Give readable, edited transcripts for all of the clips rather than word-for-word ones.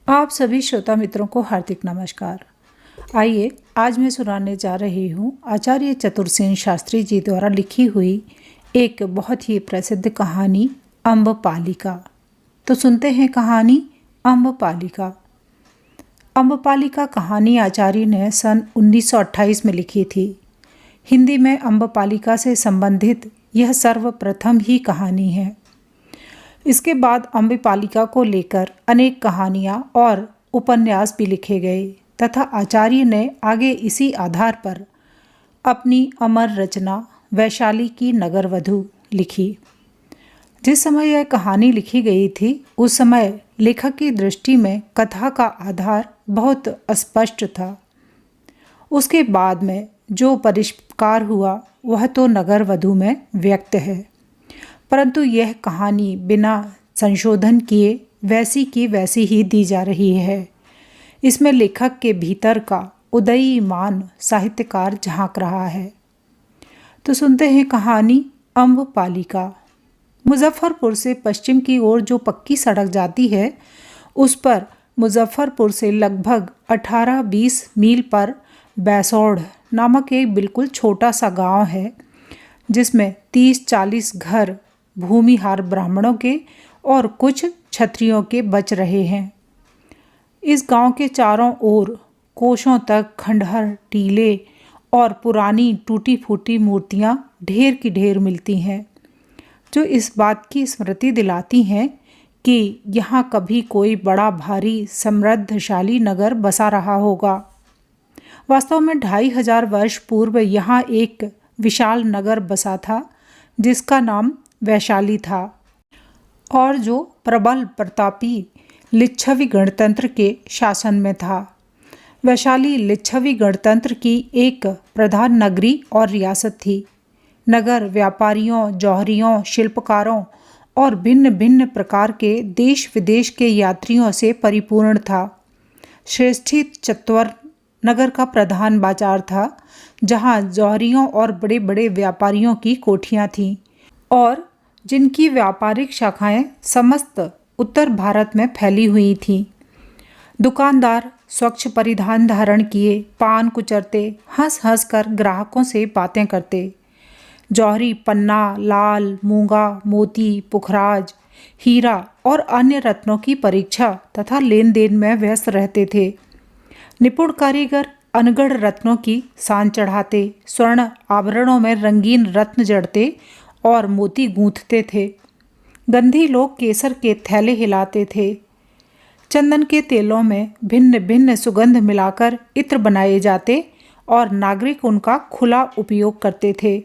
आप सभी श्रोता मित्रों को हार्दिक नमस्कार। आइए आज मैं सुनाने जा रही हूँ आचार्य चतुरसेन शास्त्री जी द्वारा लिखी हुई एक बहुत ही प्रसिद्ध कहानी अम्बपालिका। तो सुनते हैं कहानी अम्बपालिका। अम्बपालिका कहानी आचार्य ने सन 1928 में लिखी थी। हिंदी में अम्बपालिका से संबंधित यह सर्वप्रथम ही कहानी है। इसके बाद अम्बपालिका को लेकर अनेक कहानियाँ और उपन्यास भी लिखे गए तथा आचार्य ने आगे इसी आधार पर अपनी अमर रचना वैशाली की नगरवधू लिखी। जिस समय यह कहानी लिखी गई थी उस समय लेखक की दृष्टि में कथा का आधार बहुत अस्पष्ट था। उसके बाद में जो परिष्कार हुआ वह तो नगरवधू में व्यक्त है, परंतु यह कहानी बिना संशोधन किए वैसी की वैसी ही दी जा रही है। इसमें लेखक के भीतर का उदयीमान साहित्यकार झांक रहा है। तो सुनते हैं कहानी अम्बपालिका। मुजफ्फरपुर से पश्चिम की ओर जो पक्की सड़क जाती है उस पर मुजफ्फरपुर से लगभग 18-20 मील पर बैसौड़ नामक एक बिल्कुल छोटा सा गांव है, जिसमें 30-40 घर भूमिहार ब्राह्मणों के और कुछ क्षत्रियों के बच रहे हैं। इस गांव के चारों ओर कोसों तक खंडहर, टीले और पुरानी टूटी फूटी मूर्तियां ढेर की ढेर मिलती हैं, जो इस बात की स्मृति दिलाती हैं कि यहाँ कभी कोई बड़ा भारी समृद्धशाली नगर बसा रहा होगा। वास्तव में 2500 वर्ष पूर्व यहाँ एक विशाल नगर बसा था जिसका नाम वैशाली था और जो प्रबल प्रतापी लिच्छवी गणतंत्र के शासन में था। वैशाली लिच्छवी गणतंत्र की एक प्रधान नगरी और रियासत थी। नगर व्यापारियों, जौहरियों, शिल्पकारों और भिन्न भिन्न प्रकार के देश विदेश के यात्रियों से परिपूर्ण था। श्रेष्ठी चत्वर नगर का प्रधान बाजार था, जहाँ जौहरियों और बड़े बड़े व्यापारियों की कोठियाँ थीं और जिनकी व्यापारिक शाखाएं समस्त उत्तर भारत में फैली हुई थीं। दुकानदार स्वच्छ परिधान धारण किए पान कुचरते, हंस हंस कर ग्राहकों से बातें करते। जौहरी पन्ना, लाल, मूंगा, मोती, पुखराज, हीरा और अन्य रत्नों की परीक्षा तथा लेन देन में व्यस्त रहते थे। निपुण कारीगर अनगढ़ रत्नों की सान चढ़ाते, स्वर्ण आभरणों में रंगीन रत्न जड़ते और मोती गूंथते थे। गंधी लोग केसर के थैले हिलाते थे। चंदन के तेलों में भिन्न भिन्न सुगंध मिलाकर इत्र बनाए जाते और नागरिक उनका खुला उपयोग करते थे।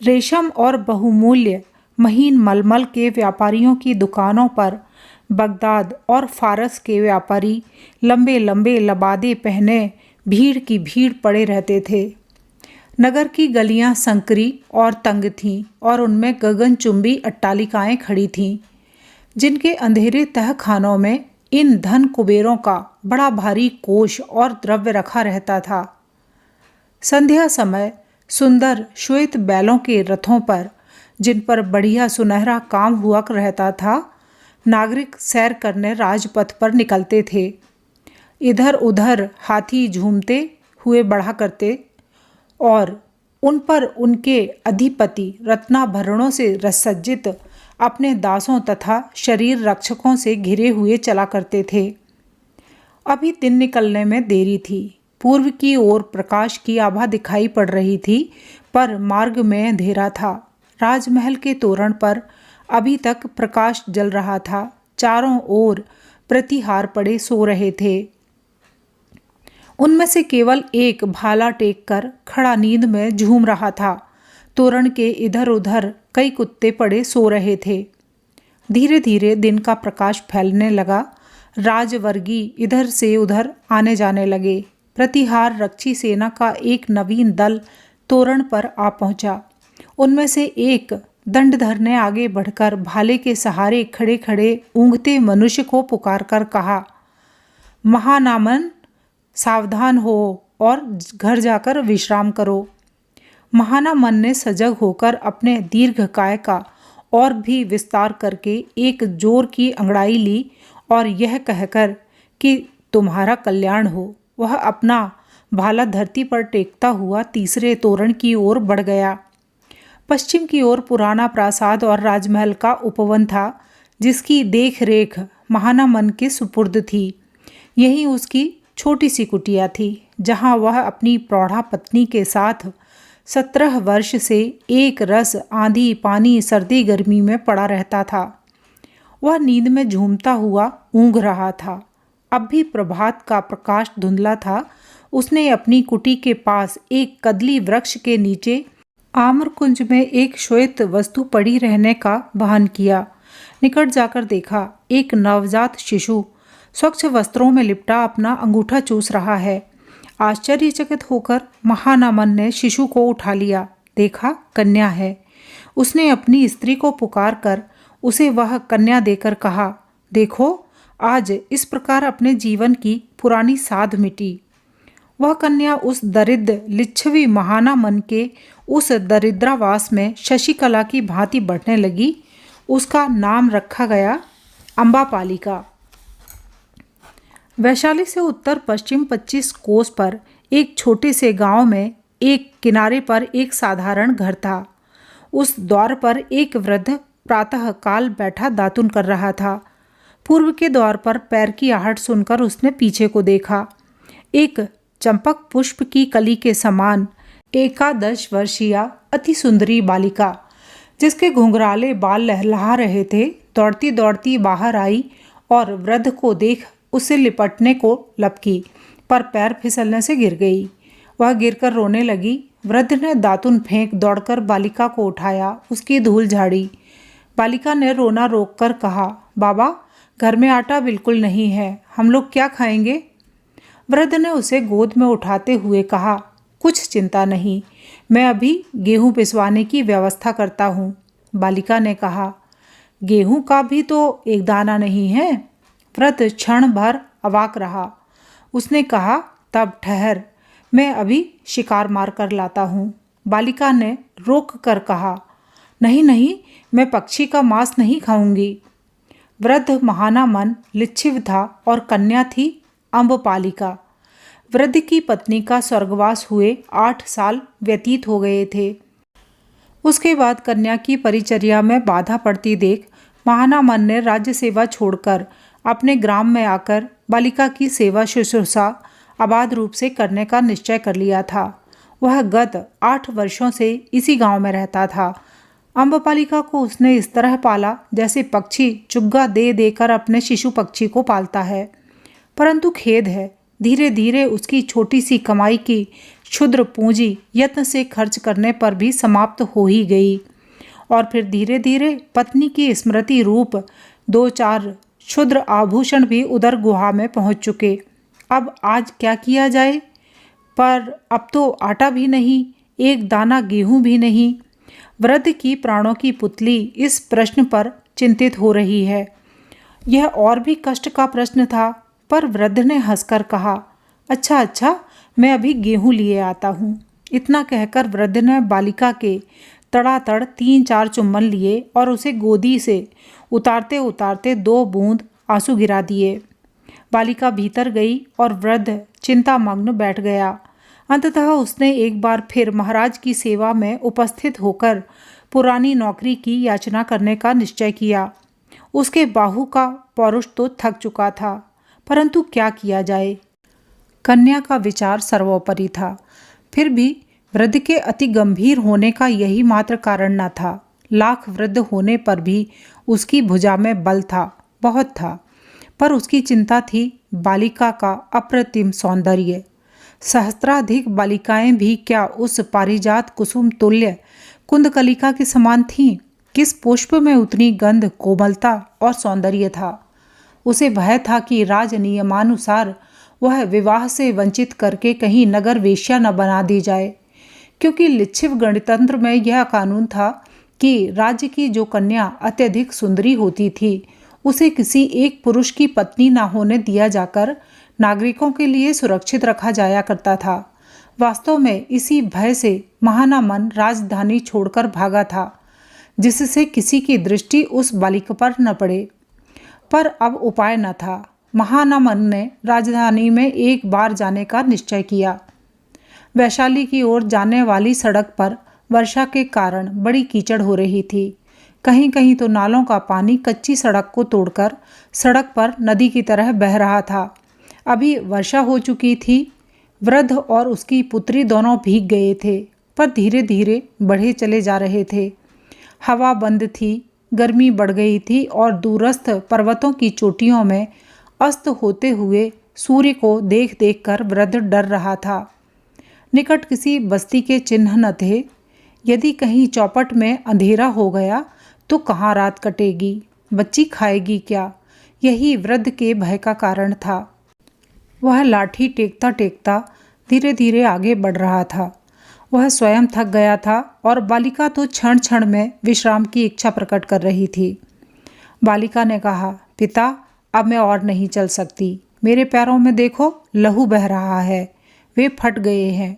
रेशम और बहुमूल्य महीन मलमल के व्यापारियों की दुकानों पर बगदाद और फारस के व्यापारी लंबे लंबे लबादे पहने भीड़ की भीड़ पड़े रहते थे। नगर की गलियां संकरी और तंग थीं और उनमें गगनचुंबी अट्टालिकाएं खड़ी थीं, जिनके अंधेरे तहखानों में इन धन कुबेरों का बड़ा भारी कोष और द्रव्य रखा रहता था। संध्या समय सुंदर श्वेत बैलों के रथों पर, जिन पर बढ़िया सुनहरा काम हुआ रहता था, नागरिक सैर करने राजपथ पर निकलते थे। इधर उधर हाथी झूमते हुए बढ़ा करते और उन पर उनके अधिपति रत्नाभरणों से रसज्जित अपने दासों तथा शरीर रक्षकों से घिरे हुए चला करते थे। अभी दिन निकलने में देरी थी। पूर्व की ओर प्रकाश की आभा दिखाई पड़ रही थी, पर मार्ग में अंधेरा था। राजमहल के तोरण पर अभी तक प्रकाश जल रहा था। चारों ओर प्रतिहार पड़े सो रहे थे। उनमें से केवल एक भाला टेक कर खड़ा नींद में झूम रहा था। तोरण के इधर उधर कई कुत्ते पड़े सो रहे थे। धीरे धीरे दिन का प्रकाश फैलने लगा। राजवर्गी इधर से उधर आने जाने लगे। प्रतिहार रक्षी सेना का एक नवीन दल तोरण पर आ पहुंचा। उनमें से एक दंड धरने आगे बढ़कर भाले के सहारे खड़े खड़े ऊँघते मनुष्य को पुकार कर कहा, महानामन, सावधान हो और घर जाकर विश्राम करो। महाना मन ने सजग होकर अपने दीर्घकाय का और भी विस्तार करके एक जोर की अंगड़ाई ली और यह कहकर कि तुम्हारा कल्याण हो। वह अपना भाला धरती पर टेकता हुआ तीसरे तोरण की ओर बढ़ गया। पश्चिम की ओर पुराना प्रासाद और राजमहल का उपवन था, जिसकी देख रेख महानामन के सुपुर्द थी। यही उसकी छोटी सी कुटिया थी, जहाँ वह अपनी प्रौढ़ा पत्नी के साथ 17 वर्ष से एक रस आंधी पानी सर्दी गर्मी में पड़ा रहता था। वह नींद में झूमता हुआ ऊँघ रहा था। अब भी प्रभात का प्रकाश धुंधला था। उसने अपनी कुटी के पास एक कदली वृक्ष के नीचे आम्रकुंज में एक श्वेत वस्तु पड़ी रहने का भान किया। निकट जाकर देखा, एक नवजात शिशु स्वच्छ वस्त्रों में लिपटा अपना अंगूठा चूस रहा है। आश्चर्यचकित होकर महानामन ने शिशु को उठा लिया। देखा, कन्या है। उसने अपनी स्त्री को पुकार कर उसे वह कन्या देकर कहा, देखो, आज इस प्रकार अपने जीवन की पुरानी साध मिटी। वह कन्या उस दरिद्र लिच्छवी महानामन के उस दरिद्रावास में शशिकला की भांति बढ़ने लगी। उसका नाम रखा गया अम्बापालिका। वैशाली से उत्तर पश्चिम 25 कोस पर एक छोटे से गांव में एक किनारे पर एक साधारण घर था। उस द्वार पर एक वृद्ध प्रातः काल बैठा दातुन कर रहा था। पूर्व के द्वार पर पैर की आहट सुनकर उसने पीछे को देखा। एक चंपक पुष्प की कली के समान 11 वर्षीय अति सुंदरी बालिका, जिसके घुंघराले बाल लहलहा रहे थे, दौड़ती दौड़ती बाहर आई और वृद्ध को देख उसे लिपटने को लपकी, पर पैर फिसलने से गिर गई। वह गिरकर रोने लगी। वृद्ध ने दातुन फेंक दौड़कर बालिका को उठाया, उसकी धूल झाड़ी। बालिका ने रोना रोककर कहा, बाबा, घर में आटा बिल्कुल नहीं है, हम लोग क्या खाएंगे? वृद्ध ने उसे गोद में उठाते हुए कहा, कुछ चिंता नहीं, मैं अभी गेहूं पिसवाने की व्यवस्था करता हूँ। बालिका ने कहा, गेहूं का भी तो एक दाना नहीं है। वृद्ध क्षण भर अवाक रहा। उसने कहा, तब ठहर, मैं अभी शिकार मार कर लाता हूँ। बालिका ने रोक कर कहा, नहीं नहीं, मैं पक्षी का मांस नहीं खाऊंगी। वृद्ध महानामन लिच्छिव था और कन्या थी अम्बपालिका। वृद्ध की पत्नी का स्वर्गवास हुए 8 साल व्यतीत हो गए थे। उसके बाद कन्या की परिचर्या में बाधा पड़ती देख महानामन ने राज्य सेवा छोड़कर अपने ग्राम में आकर बालिका की सेवा शुश्रूषा आबाद रूप से करने का निश्चय कर लिया था। वह गत 8 वर्षों से इसी गांव में रहता था। अम्बपालिका को उसने इस तरह पाला जैसे पक्षी चुग्गा दे देकर अपने शिशु पक्षी को पालता है। परंतु खेद है, धीरे धीरे उसकी छोटी सी कमाई की क्षुद्र पूंजी यत्न से खर्च करने पर भी समाप्त हो ही गई। और फिर धीरे धीरे पत्नी की स्मृति रूप 2-4 क्षुद्र आभूषण भी उदर गुहा में पहुंच चुके। अब आज क्या किया जाए? पर अब तो आटा भी नहीं, एक दाना गेहूं भी नहीं। वृद्ध की प्राणों की पुतली इस प्रश्न पर चिंतित हो रही है। यह और भी कष्ट का प्रश्न था, पर वृद्ध ने हंसकर कहा, अच्छा अच्छा, मैं अभी गेहूं लिए आता हूँ। इतना कहकर वृद्ध ने बालिका के तड़ातड़ 3-4 चुम्बन लिए और उसे गोदी से उतारते उतारते 2 बूंद आंसू गिरा दिए। बालिका भीतर गई और वृद्ध चिंतामग्न बैठ गया। अंततः उसने एक बार फिर महाराज की सेवा में उपस्थित होकर पुरानी नौकरी की याचना करने का निश्चय किया। उसके बाहु का पौरुष तो थक चुका था, परंतु क्या किया जाए? कन्या का विचार सर्वोपरि था। फिर भी वृद्ध के अति गंभीर होने का यही मात्र कारण न था। लाख वृद्ध होने पर भी उसकी भुजा में बल था, बहुत था। पर उसकी चिंता थी बालिका का अप्रतिम सौंदर्य। सहस्त्राधिक बालिकाएं भी क्या उस पारिजात कुसुम तुल्य कुंदकलिका के समान थीं? किस पुष्प में उतनी गंध, कोमलता और सौंदर्य था? उसे भय था कि राज नियमानुसार वह विवाह से वंचित करके कहीं नगर वेश्या न बना दी जाए, क्योंकि लिच्छिव गणतंत्र में यह कानून था कि राज्य की जो कन्या अत्यधिक सुंदरी होती थी उसे किसी एक पुरुष की पत्नी न होने दिया जाकर नागरिकों के लिए सुरक्षित रखा जाया करता था। वास्तव में इसी भय से महानामन राजधानी छोड़कर भागा था, जिससे किसी की दृष्टि उस बालिका पर न पड़े। पर अब उपाय न था। महानमन ने राजधानी में एक बार जाने का निश्चय किया। वैशाली की ओर जाने वाली सड़क पर वर्षा के कारण बड़ी कीचड़ हो रही थी। कहीं कहीं तो नालों का पानी कच्ची सड़क को तोड़कर सड़क पर नदी की तरह बह रहा था। अभी वर्षा हो चुकी थी। वृद्ध और उसकी पुत्री दोनों भीग गए थे, पर धीरे धीरे बढ़े चले जा रहे थे। हवा बंद थी, गर्मी बढ़ गई थी और दूरस्थ पर्वतों की चोटियों में अस्त होते हुए सूर्य को देख देख कर वृद्ध डर रहा था। निकट किसी बस्ती के चिन्ह न थे। यदि कहीं चौपट में अंधेरा हो गया तो कहाँ रात कटेगी, बच्ची खाएगी क्या? यही वृद्ध के भय का कारण था। वह लाठी टेकता टेकता धीरे धीरे आगे बढ़ रहा था। वह स्वयं थक गया था और बालिका तो क्षण क्षण में विश्राम की इच्छा प्रकट कर रही थी। बालिका ने कहा, पिता, अब मैं और नहीं चल सकती। मेरे पैरों में देखो, लहू बह रहा है, वे फट गए हैं।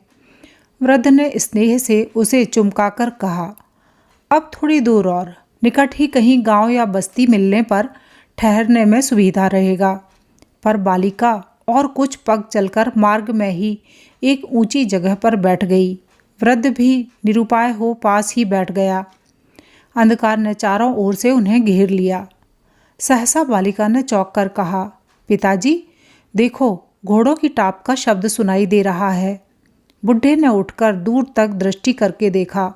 वृद्ध ने स्नेह से उसे चुमकाकर कहा, अब थोड़ी दूर और, निकट ही कहीं गांव या बस्ती मिलने पर ठहरने में सुविधा रहेगा। पर बालिका और कुछ पग चलकर मार्ग में ही एक ऊंची जगह पर बैठ गई। वृद्ध भी निरुपाय हो पास ही बैठ गया। अंधकार ने चारों ओर से उन्हें घेर लिया। सहसा बालिका ने चौंक कर कहा, पिताजी, देखो, घोड़ों की टाप का शब्द सुनाई दे रहा है। बुढ़े ने उठकर दूर तक दृष्टि करके देखा।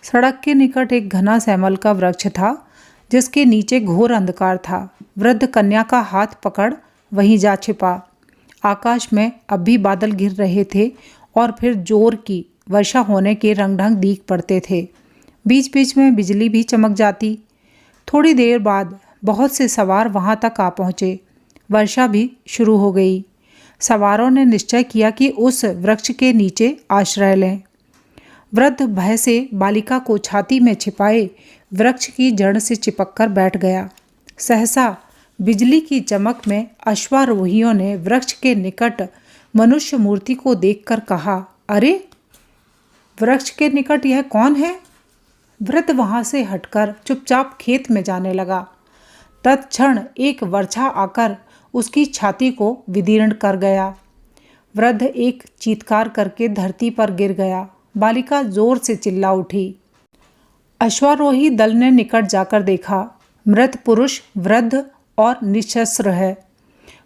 सड़क के निकट एक घना सैमल का वृक्ष था, जिसके नीचे घोर अंधकार था। वृद्ध कन्या का हाथ पकड़ वहीं जा छिपा। आकाश में अब भी बादल घिर रहे थे और फिर जोर की वर्षा होने के रंग-ढंग दिख पड़ते थे। बीच बीच में बिजली भी चमक जाती। थोड़ी देर बाद बहुत से सवार वहां तक आ पहुंचे। वर्षा भी शुरू हो गई। सवारों ने निश्चय किया कि उस वृक्ष के नीचे आश्रय लें। वृद्ध भय से बालिका को छाती में छिपाए वृक्ष की जड़ से चिपककर बैठ गया। सहसा बिजली की चमक में अश्वारोहियों ने वृक्ष के निकट मनुष्य मूर्ति को देखकर कहा, अरे, वृक्ष के निकट यह कौन है? वृद्ध वहां से हटकर चुपचाप खेत में जाने लगा। तत्क्षण एक वर्छा आकर उसकी छाती को विदीर्ण कर गया। वृद्ध एक चीत्कार करके धरती पर गिर गया। बालिका जोर से चिल्ला उठी। अश्वारोही दल ने निकट जाकर देखा। मृत पुरुष वृद्ध और निशस्त्र है।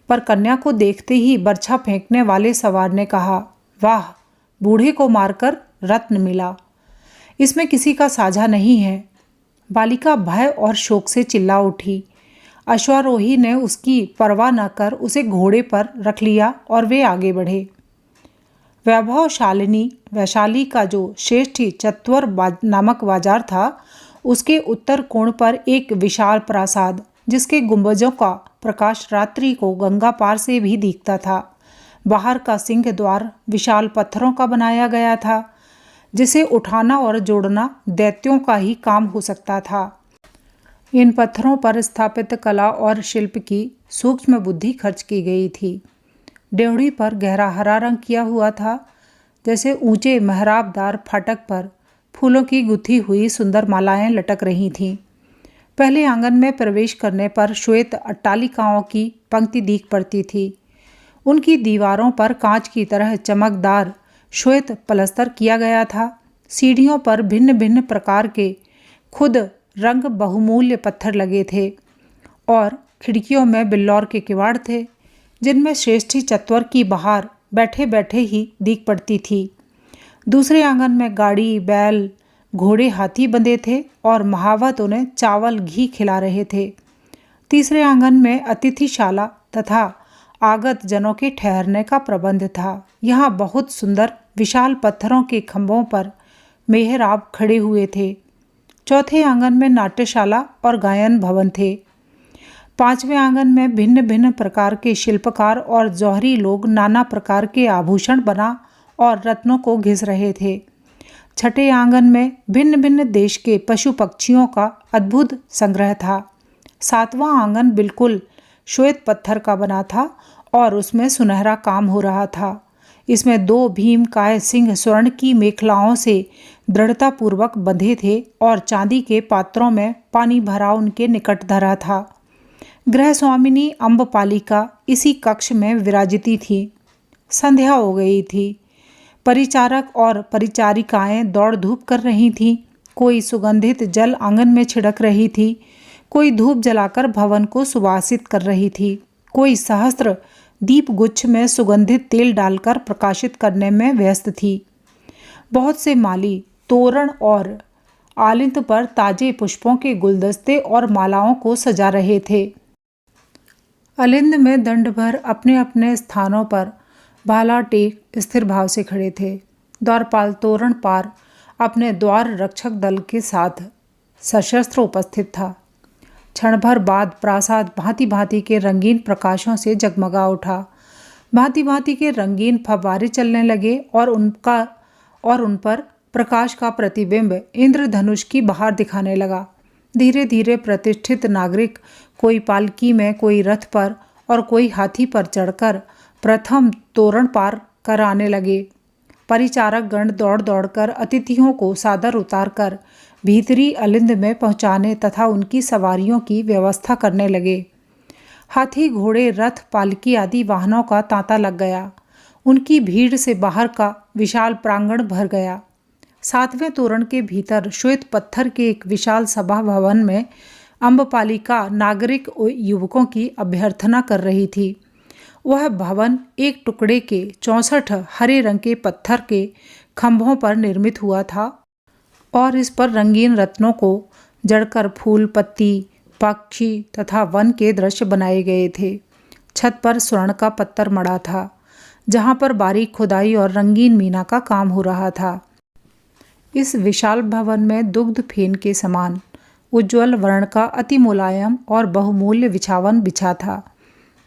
पर कन्या को देखते ही बर्छा फेंकने वाले सवार ने कहा, वाह, बूढ़े को मारकर रत्न मिला। इसमें किसी का साझा नहीं है। बालिका भय और शोक से चिल्ला उठी। अश्वारोही ने उसकी परवाह न कर उसे घोड़े पर रख लिया और वे आगे बढ़े। वैभवशालिनी वैशाली का जो श्रेष्ठी चत्वर नामक बाजार था, उसके उत्तर कोण पर एक विशाल प्रासाद, जिसके गुंबजों का प्रकाश रात्रि को गंगा पार से भी दिखता था। बाहर का सिंह द्वार विशाल पत्थरों का बनाया गया था, जिसे उठाना और जोड़ना दैत्यों का ही काम हो सकता था। इन पत्थरों पर स्थापित कला और शिल्प की सूक्ष्म बुद्धि खर्च की गई थी। डेवढ़ी पर गहरा हरा रंग किया हुआ था, जैसे ऊंचे मेहराबदार फाटक पर फूलों की गुथी हुई सुंदर मालाएं लटक रही थीं। पहले आंगन में प्रवेश करने पर श्वेत अट्टालिकाओं की पंक्ति दिख पड़ती थी। उनकी दीवारों पर कांच की तरह चमकदार श्वेत पलस्तर किया गया था। सीढ़ियों पर भिन्न भिन्न प्रकार के खुद रंग बहुमूल्य पत्थर लगे थे और खिड़कियों में बिल्लौर के किवाड़ थे, जिनमें श्रेष्ठी चत्वर की बहार बैठे बैठे ही दिख पड़ती थी। दूसरे आंगन में गाड़ी, बैल, घोड़े, हाथी बंधे थे और महावत उन्हें चावल घी खिला रहे थे। तीसरे आंगन में अतिथिशाला तथा आगत जनों के ठहरने का प्रबंध था। यहाँ बहुत सुंदर विशाल पत्थरों के खंभों पर मेहराब खड़े हुए थे। चौथे आंगन में नाट्यशाला और गायन भवन थे। पांचवें आंगन में भिन्न भिन्न प्रकार के शिल्पकार और जौहरी लोग नाना प्रकार के आभूषण बना और रत्नों को घिस रहे थे। छठे आंगन में भिन्न भिन्न देश के पशु पक्षियों का अद्भुत संग्रह था। सातवां आंगन बिल्कुल श्वेत पत्थर का बना था और उसमें सुनहरा काम हो रहा था। इसमें 2 भीमकाय सिंह स्वर्ण की मेखलाओं से दृढ़तापूर्वक बंधे थे और चांदी के पात्रों में पानी भरा उनके निकट धरा था। गृह स्वामिनी अम्बपालिका इसी कक्ष में विराजिती थी। संध्या हो गई थी। परिचारक और परिचारिकाएं दौड़ धूप कर रही थीं। कोई सुगंधित जल आंगन में छिड़क रही थी, कोई धूप जलाकर भवन को सुवासित कर रही थी, कोई सहस्त्र दीप गुच्छ में सुगंधित तेल डालकर प्रकाशित करने में व्यस्त थी। बहुत से माली तोरण और आलिंद पर ताजे पुष्पों के गुलदस्ते और मालाओं को सजा रहे थे। अलिंद में दंड भर अपने अपने स्थानों पर भाला टेक स्थिर भाव से खड़े थे। द्वारपाल तोरण पार अपने द्वार रक्षक दल के साथ सशस्त्र उपस्थित था। क्षण भर बाद प्रासाद भांति भांति के रंगीन प्रकाशों से जगमगा उठा। भांति भांति के रंगीन फव्वारे चलने लगे और उन पर प्रकाश का प्रतिबिंब इंद्रधनुष की बहार दिखाने लगा। धीरे धीरे प्रतिष्ठित नागरिक कोई पालकी में, कोई रथ पर और कोई हाथी पर चढ़कर प्रथम तोरण पार कर आने लगे। परिचारक गण दौड़ दौड़कर अतिथियों को सादर उतारकर भीतरी अलिंद में पहुंचाने तथा उनकी सवारियों की व्यवस्था करने लगे। हाथी, घोड़े, रथ, पालकी आदि वाहनों का तांता लग गया। उनकी भीड़ से बाहर का विशाल प्रांगण भर गया। 7वें तोरण के भीतर श्वेत पत्थर के एक विशाल सभा भवन में अम्बपालिका नागरिक युवकों की अभ्यर्थना कर रही थी। वह भवन एक टुकड़े के 64 हरे रंग के पत्थर के खंभों पर निर्मित हुआ था और इस पर रंगीन रत्नों को जड़कर फूल, पत्ती, पक्षी तथा वन के दृश्य बनाए गए थे। छत पर स्वर्ण का पत्थर मड़ा था, जहाँ पर बारीक खुदाई और रंगीन मीना का काम हो रहा था। इस विशाल भवन में दुग्ध फेन के समान उज्ज्वल वर्ण का अति मुलायम और बहुमूल्य बिछावन बिछा था।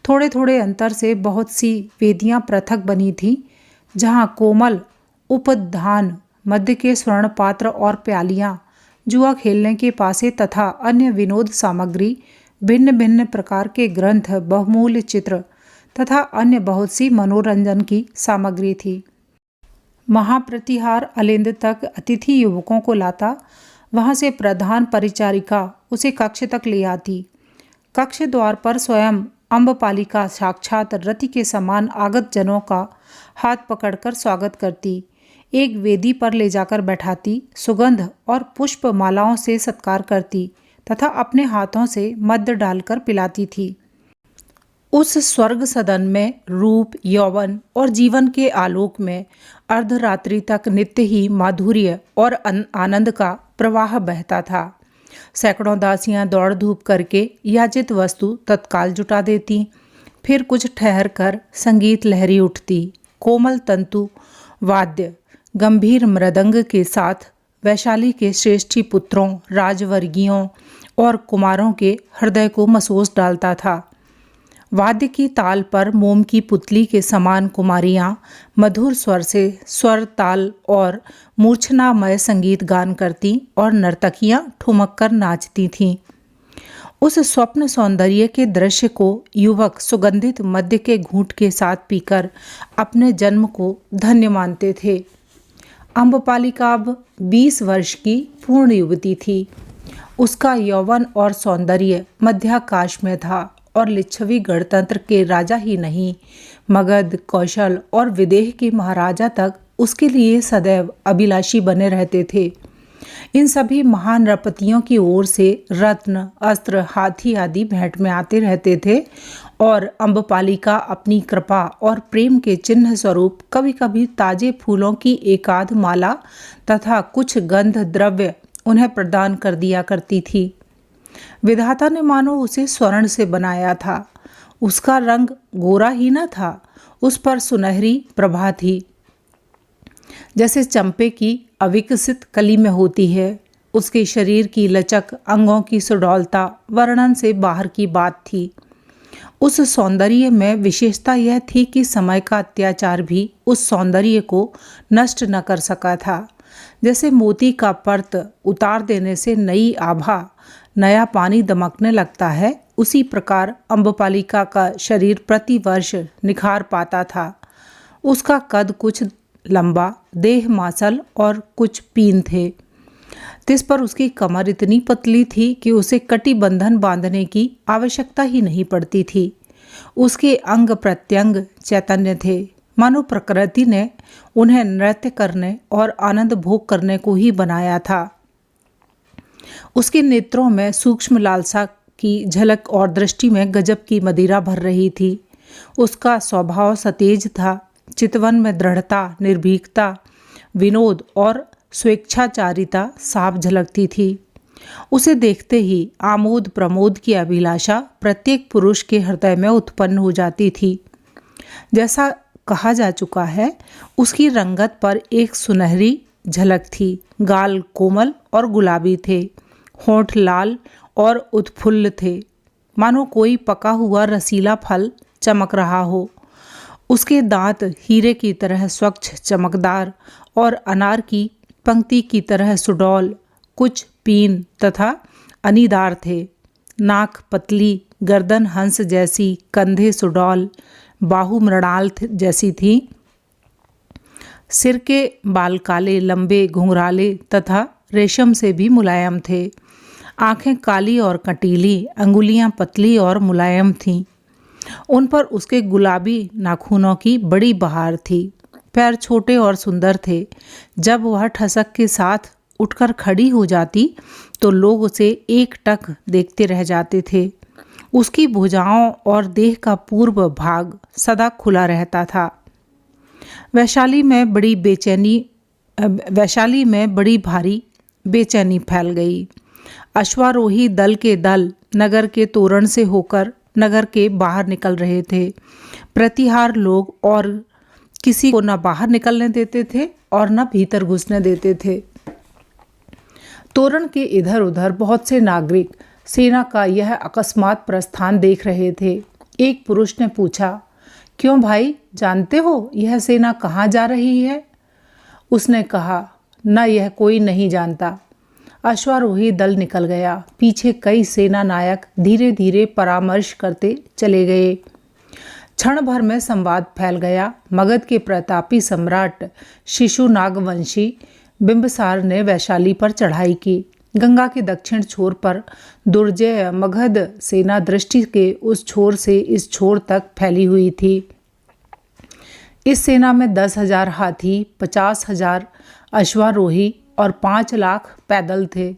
थोड़े थोड़े अंतर से बहुत सी वेदियां पृथक बनी थीं, जहाँ कोमल उपधान, मध्य के स्वर्ण पात्र और प्यालियां, जुआ खेलने के पासे तथा अन्य विनोद सामग्री, भिन्न भिन्न प्रकार के ग्रंथ, बहुमूल्य चित्र तथा अन्य बहुत सी मनोरंजन की सामग्री थी। महाप्रतिहार अलिंद तक अतिथि युवकों को लाता, वहां से प्रधान परिचारिका उसे कक्ष तक ले आती। कक्ष द्वार पर स्वयं अम्बपालिका साक्षात रति के समान आगत जनों का हाथ पकड़कर स्वागत करती, एक वेदी पर ले जाकर बैठाती, सुगंध और पुष्प मालाओं से सत्कार करती तथा अपने हाथों से मद्य डालकर पिलाती थी। उस स्वर्ग सदन में रूप, यौवन और जीवन के आलोक में अर्धरात्रि तक नित्य ही माधुर्य और आनंद का प्रवाह बहता था। सैकड़ों दासियां दौड़ धूप करके याचित वस्तु तत्काल जुटा देती, फिर कुछ ठहर कर संगीत लहरी उठती। कोमल तंतु वाद्य गंभीर मृदंग के साथ वैशाली के श्रेष्ठी पुत्रों, राजवर्गियों और कुमारों के हृदय को मसोस डालता था। वाद्य की ताल पर मोम की पुतली के समान कुमारियां मधुर स्वर से स्वर, ताल और मूर्छनामय संगीत गान करती और नर्तकियां ठुमक कर नाचती थीं। उस स्वप्न सौंदर्य के दृश्य को युवक सुगंधित मद्य के घूंट के साथ पीकर अपने जन्म को धन्य मानते थे। अम्बपालिका अब 20 वर्ष की पूर्ण युवती थी। उसका यौवन और सौंदर्य मध्याकाश में था और लिच्छवी गणतंत्र के राजा ही नहीं, मगध, कौशल और विदेह के महाराजा तक उसके लिए सदैव अभिलाषी बने रहते थे। इन सभी महान नृपतियों की ओर से रत्न, अस्त्र, हाथी आदि भेंट में आते रहते थे और अम्बपालिका अपनी कृपा और प्रेम के चिन्ह स्वरूप कभी कभी ताजे फूलों की एकाध माला तथा कुछ गंध द्रव्य उन्हें प्रदान कर दिया करती थी। विधाता ने मानो उसे स्वर्ण से बनाया था। उसका रंग गोरा ही न था, उस पर सुनहरी प्रभा थी, जैसे चंपे की अविकसित कली में होती है। उसके शरीर की लचक, अंगों की सुडौलता वर्णन से बाहर की बात थी। उस सौंदर्य में विशेषता यह थी कि समय का अत्याचार भी उस सौंदर्य को नष्ट न कर सका था। जैसे मोती का पर्त उतार देने से नई आभा, नया पानी दमकने लगता है, उसी प्रकार अम्बपालिका का शरीर प्रति वर्ष निखार पाता था। उसका कद कुछ लंबा, देह मांसल और कुछ पीन थे। तिस पर उसकी कमर इतनी पतली थी कि उसे कटी बंधन बांधने की आवश्यकता ही नहीं पड़ती थी। उसके अंग प्रत्यंग चैतन्य थे, मानो प्रकृति ने उन्हें नृत्य करने और आनंद भोग करने को ही बनाया था। उसके नेत्रों में सूक्ष्म लालसा की झलक और दृष्टि में गजब की मदिरा भर रही थी। उसका स्वभाव सतेज था। चितवन में दृढ़ता, निर्भीकता, विनोद और स्वेच्छाचारिता साफ झलकती थी। उसे देखते ही आमोद प्रमोद की अभिलाषा प्रत्येक पुरुष के हृदय में उत्पन्न हो जाती थी। जैसा कहा जा चुका है, उसकी रंगत पर एक सुनहरी झलक थी। गाल कोमल और गुलाबी थे, होंठ लाल और उत्फुल्ल थे, मानो कोई पका हुआ रसीला फल चमक रहा हो। उसके दांत हीरे की तरह स्वच्छ, चमकदार और अनार की पंक्ति की तरह सुडौल, कुछ पीन तथा अनीदार थे। नाक पतली, गर्दन हंस जैसी, कंधे सुडौल, बाहु मृणाल जैसी थी। सिर के बाल काले, लंबे, घुंघराले तथा रेशम से भी मुलायम थे। आंखें काली और कटीली, अंगुलियां पतली और मुलायम थीं। उन पर उसके गुलाबी नाखूनों की बड़ी बहार थी। पैर छोटे और सुंदर थे। जब वह ठसक के साथ उठकर खड़ी हो जाती तो लोग उसे एकटक देखते रह जाते थे। उसकी भुजाओं और देह का पूर्व भाग सदा खुला रहता था। वैशाली में बड़ी भारी बेचैनी फैल गई। अश्वारोही दल के दल नगर के तोरण से होकर नगर के बाहर निकल रहे थे। प्रतिहार लोग और किसी को न बाहर निकलने देते थे और न भीतर घुसने देते थे। तोरण के इधर उधर बहुत से नागरिक सेना का यह अकस्मात प्रस्थान देख रहे थे। एक पुरुष ने पूछा, क्यों भाई, जानते हो यह सेना कहाँ जा रही है? उसने कहा, न, यह कोई नहीं जानता। अश्वारोही दल निकल गया। पीछे कई सेना नायक धीरे धीरे परामर्श करते चले गए। क्षण भर में संवाद फैल गया। मगध के प्रतापी सम्राट शिशुनागवंशी बिंबिसार ने वैशाली पर चढ़ाई की। गंगा के दक्षिण छोर पर दुर्जय मगध सेना दृष्टि के उस छोर से इस छोर तक फैली हुई थी। इस सेना में 10,000 हाथी, 50,000 अश्वारोही और 5 लाख पैदल थे।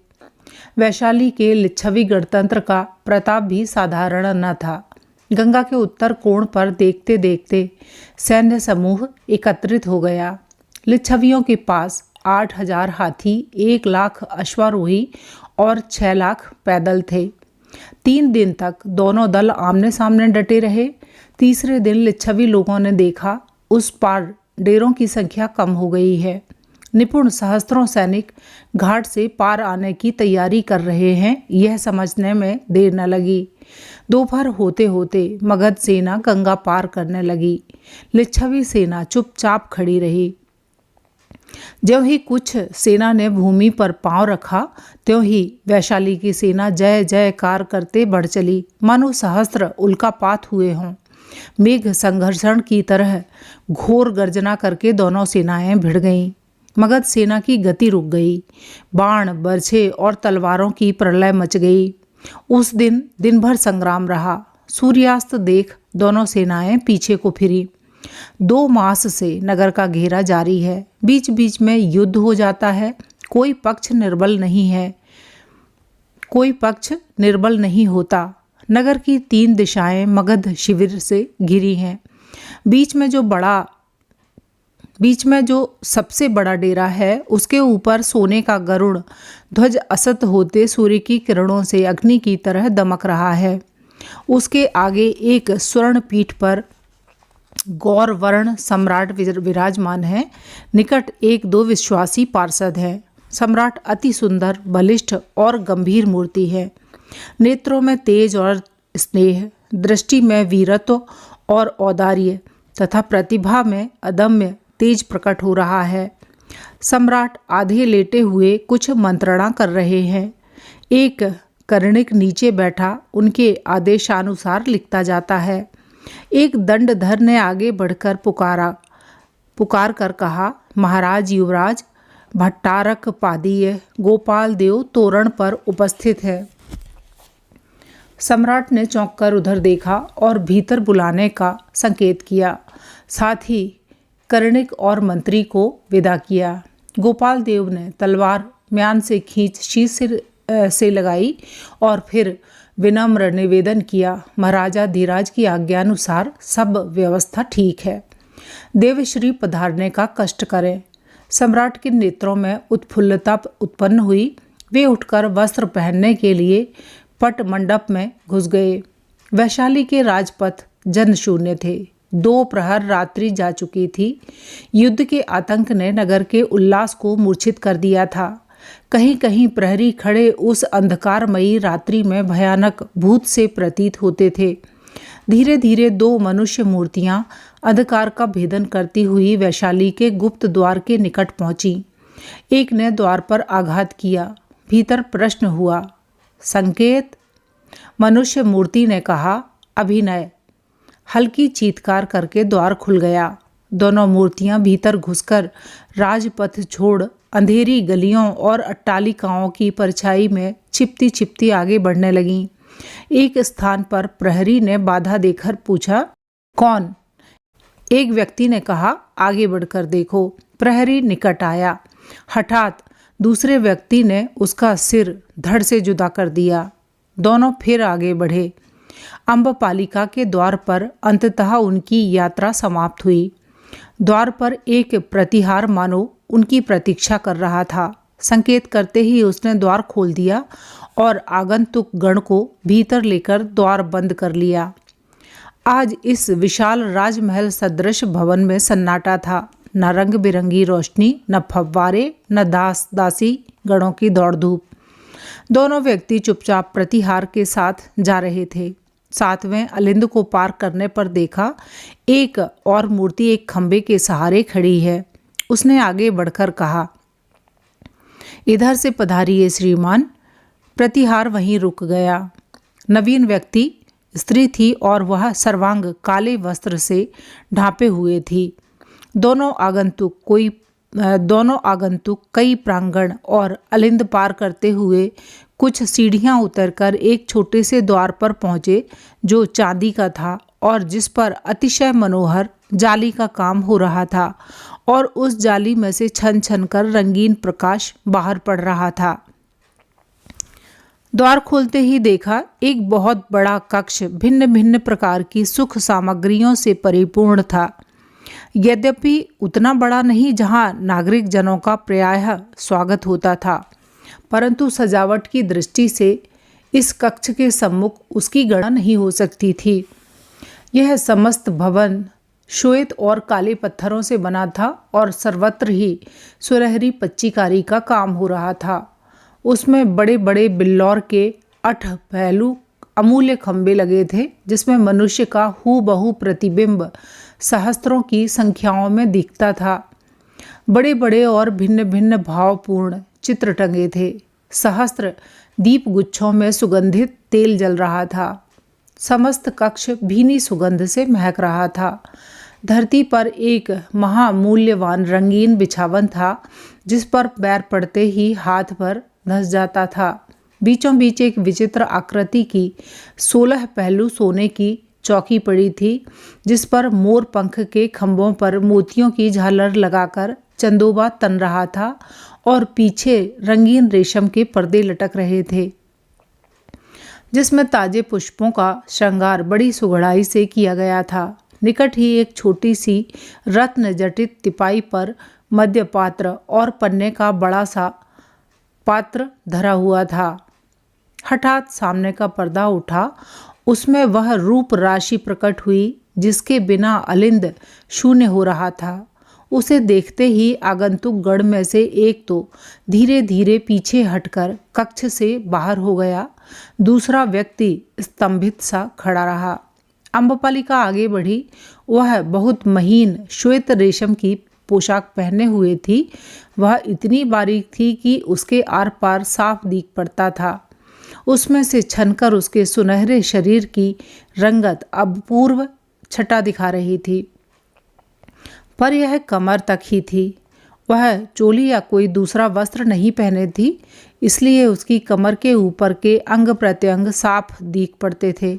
वैशाली के लिच्छवी गणतंत्र का प्रताप भी साधारण न था। गंगा के उत्तर कोण पर देखते देखते सैन्य समूह एकत्रित हो गया। लिच्छवियों के पास 8,000 हाथी, 1 लाख अश्वारोही और 6 लाख पैदल थे। 3 दिन तक दोनों दल आमने सामने डटे रहे। तीसरे दिन लिच्छवी लोगों ने देखा उस पार डेरों की संख्या कम हो गई है। निपुण सहस्त्रों सैनिक घाट से पार आने की तैयारी कर रहे हैं, यह समझने में देर न लगी। दोपहर होते होते मगध सेना गंगा पार करने लगी। लिच्छवी सेना चुपचाप खड़ी रही। ज्यों ही कुछ सेना ने भूमि पर पांव रखा, त्यों ही वैशाली की सेना जय जयकार करते बढ़ चली, मानो सहस्त्र उल्कापात हुए हों। मेघ संघर्षण की तरह घोर गर्जना करके दोनों सेनाएं भिड़ गईं। मगध सेना की गति रुक गई। बाण, बर्छे और तलवारों की प्रलय मच गई। उस दिन दिन भर संग्राम रहा। सूर्यास्त देख दोनों सेनाएं पीछे को फिरी। 2 मास से नगर का घेरा जारी है। बीच बीच में युद्ध हो जाता है। कोई पक्ष निर्बल नहीं होता। नगर की 3 दिशाएं मगध शिविर से घिरी हैं। बीच में जो सबसे बड़ा डेरा है, उसके ऊपर सोने का गरुड़ ध्वज असत होते सूर्य की किरणों से अग्नि की तरह दमक रहा है। उसके आगे एक स्वर्ण पीठ पर गौर वर्ण सम्राट विराजमान है। निकट 1-2 विश्वासी पार्षद हैं। सम्राट अति सुंदर, बलिष्ठ और गंभीर मूर्ति है। नेत्रों में तेज और स्नेह, दृष्टि में वीरत्व और औदार्य तथा प्रतिभा में अदम्य तेज प्रकट हो रहा है। सम्राट आधे लेटे हुए कुछ मंत्रणा कर रहे हैं। एक कर्णिक नीचे बैठा उनके आदेशानुसार लिखता जाता है। एक दंडधर ने आगे बढ़कर पुकार कर कहा, महाराज, युवराज, भट्टारक पादीय गोपाल देव तोरण पर उपस्थित है। सम्राट ने चौंक कर उधर देखा और भीतर बुलाने का संकेत किया। साथ ही कर्णिक और मंत्री को विदा किया। गोपाल देव ने तलवार म्यान से खींच शीश से लगाई और फिर विनम्र निवेदन किया, महाराजा धीराज की आज्ञानुसार सब व्यवस्था ठीक है। देवश्री पधारने का कष्ट करें। सम्राट के नेत्रों में उत्फुल्लता उत्पन्न हुई। वे उठकर वस्त्र पहनने के लिए पट मंडप में घुस गए। वैशाली के राजपथ जनशून्य थे। 2 प्रहर रात्रि जा चुकी थी। युद्ध के आतंक ने नगर के उल्लास को मूर्छित कर दिया था। कहीं कहीं प्रहरी खड़े उस अंधकारमयी रात्रि में भयानक भूत से प्रतीत होते थे। धीरे धीरे 2 मनुष्य मूर्तियां अंधकार का भेदन करती हुई वैशाली के गुप्त द्वार के निकट पहुंची। एक ने द्वार पर आघात किया। भीतर प्रश्न हुआ, संकेत? मनुष्य मूर्ति ने कहा, अभिनय। हल्की चीत्कार करके द्वार खुल गया। दोनों मूर्तियां भीतर घुसकर राजपथ छोड़ अंधेरी गलियों और अट्टालिकाओं की परछाई में छिपती छिपती आगे बढ़ने लगीं। एक स्थान पर प्रहरी ने बाधा देकर पूछा, कौन? एक व्यक्ति ने कहा, आगे बढ़कर देखो। प्रहरी निकट आया। हठात दूसरे व्यक्ति ने उसका सिर धड़ से जुदा कर दिया। दोनों फिर आगे बढ़े। अम्बपालिका के द्वार पर अंततः उनकी यात्रा समाप्त हुई। द्वार पर एक प्रतिहार मानो उनकी प्रतीक्षा कर रहा था। संकेत करते ही उसने द्वार खोल दिया और आगंतुक गण को भीतर लेकर द्वार बंद कर लिया। आज इस विशाल राजमहल सदृश भवन में सन्नाटा था। न रंग बिरंगी रोशनी, न फव्वारे, न दास दासी गणों की दौड़ धूप। दोनों व्यक्ति चुपचाप प्रतिहार के साथ जा रहे थे। 7वें अलिंद को पार करने पर देखा, एक और मूर्ति एक खंबे के सहारे खड़ी है। उसने आगे बढ़कर कहा, इधर से पधारिए श्रीमान। प्रतिहार वहीं रुक गया। नवीन व्यक्ति स्त्री थी और वह सर्वांग काले वस्त्र से ढांपे हुए थी। दोनों आगंतुक कई प्रांगण और अलिंद पार करते हुए कुछ सीढ़ियां उतरकर एक छोटे से द्वार पर पहुंचे, जो चांदी का था और जिस पर अतिशय मनोहर जाली का काम हो रहा था और उस जाली में से छन छन कर रंगीन प्रकाश बाहर पड़ रहा था। द्वार खोलते ही देखा, एक बहुत बड़ा कक्ष भिन्न भिन्न प्रकार की सुख सामग्रियों से परिपूर्ण था। यद्यपि उतना बड़ा नहीं जहां नागरिक जनों का प्रायः स्वागत होता था, परंतु सजावट की दृष्टि से इस कक्ष के सम्मुख उसकी गणना नहीं हो सकती थी। यह समस्त भवन श्वेत और काले पत्थरों से बना था और सर्वत्र ही सुनहरी पच्चीकारी का काम हो रहा था। उसमें बड़े बड़े बिल्लौर के 8 पहलू अमूल्य खंबे लगे थे, जिसमें मनुष्य का हूबहू प्रतिबिंब सहस्त्रों की संख्याओं में दिखता था। बड़े बड़े और भिन्न भिन्न भावपूर्ण चित्र टंगे थे। सहस्त्र दीप गुच्छों में सुगंधित तेल जल रहा था। समस्त कक्ष भीनी सुगंध से महक रहा था। धरती पर एक महामूल्यवान रंगीन बिछावन था, जिस पर पैर पड़ते ही हाथ पर धंस जाता था। बीचों बीच एक विचित्र आकृति की 16 पहलू सोने की चौकी पड़ी थी, जिस पर मोर पंख के खंभों पर मोतियों की झालर लगाकर चंदोबा तन रहा था और पीछे रंगीन रेशम के पर्दे लटक रहे थे, जिसमें ताजे पुष्पों का श्रृंगार बड़ी सुघड़ाई से किया गया था। निकट ही एक छोटी सी रत्न जटित तिपाई पर मध्य पात्र और पन्ने का बड़ा सा पात्र धरा हुआ था। हठात सामने का पर्दा उठा। उसमें वह रूप राशि प्रकट हुई, जिसके बिना अलिंद शून्य हो रहा था। उसे देखते ही आगंतुक गण में से एक तो धीरे धीरे पीछे हटकर कक्ष से बाहर हो गया। दूसरा व्यक्ति स्तंभित सा खड़ा रहा। अम्बपालिका आगे बढ़ी। वह बहुत महीन श्वेत रेशम की पोशाक पहने हुए थी। वह इतनी बारीक थी कि उसके आर पार साफ दिख पड़ता था। उसमें से छनकर उसके सुनहरे शरीर की रंगत अपूर्व छटा दिखा रही थी, पर यह कमर तक ही थी वह चोली या कोई दूसरा वस्त्र नहीं पहने थी, इसलिए उसकी कमर के ऊपर के अंग प्रत्यंग साफ दिख पड़ते थे।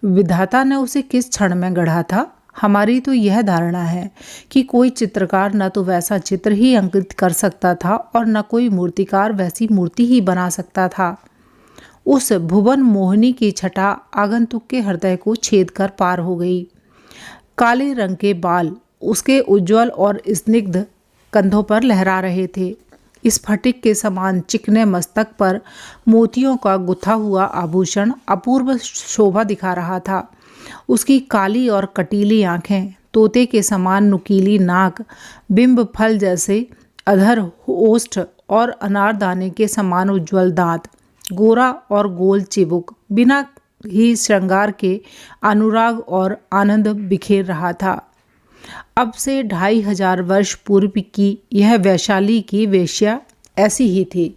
विधाता ने उसे किस क्षण में गढ़ा था? हमारी तो यह धारणा है कि कोई चित्रकार न तो वैसा चित्र ही अंकित कर सकता था और न कोई मूर्तिकार वैसी मूर्ति ही बना सकता था। उस भुवन मोहिनी की छटा आगंतुक के हृदय को छेद कर पार हो गई। काले रंग के बाल उसके उज्ज्वल और स्निग्ध कंधों पर लहरा रहे थे। स्फटिक के समान चिकने मस्तक पर मोतियों का गुथा हुआ आभूषण अपूर्व शोभा दिखा रहा था। उसकी काली और कटीली आंखें, तोते के समान नुकीली नाक, बिंब फल जैसे अधर, ओष्ठ और अनारदाने के समान उज्ज्वल दांत, गोरा और गोल चिबुक बिना ही श्रृंगार के अनुराग और आनंद बिखेर रहा था। अब से 2500 वर्ष पूर्व की यह वैशाली की वेश्या ऐसी ही थी।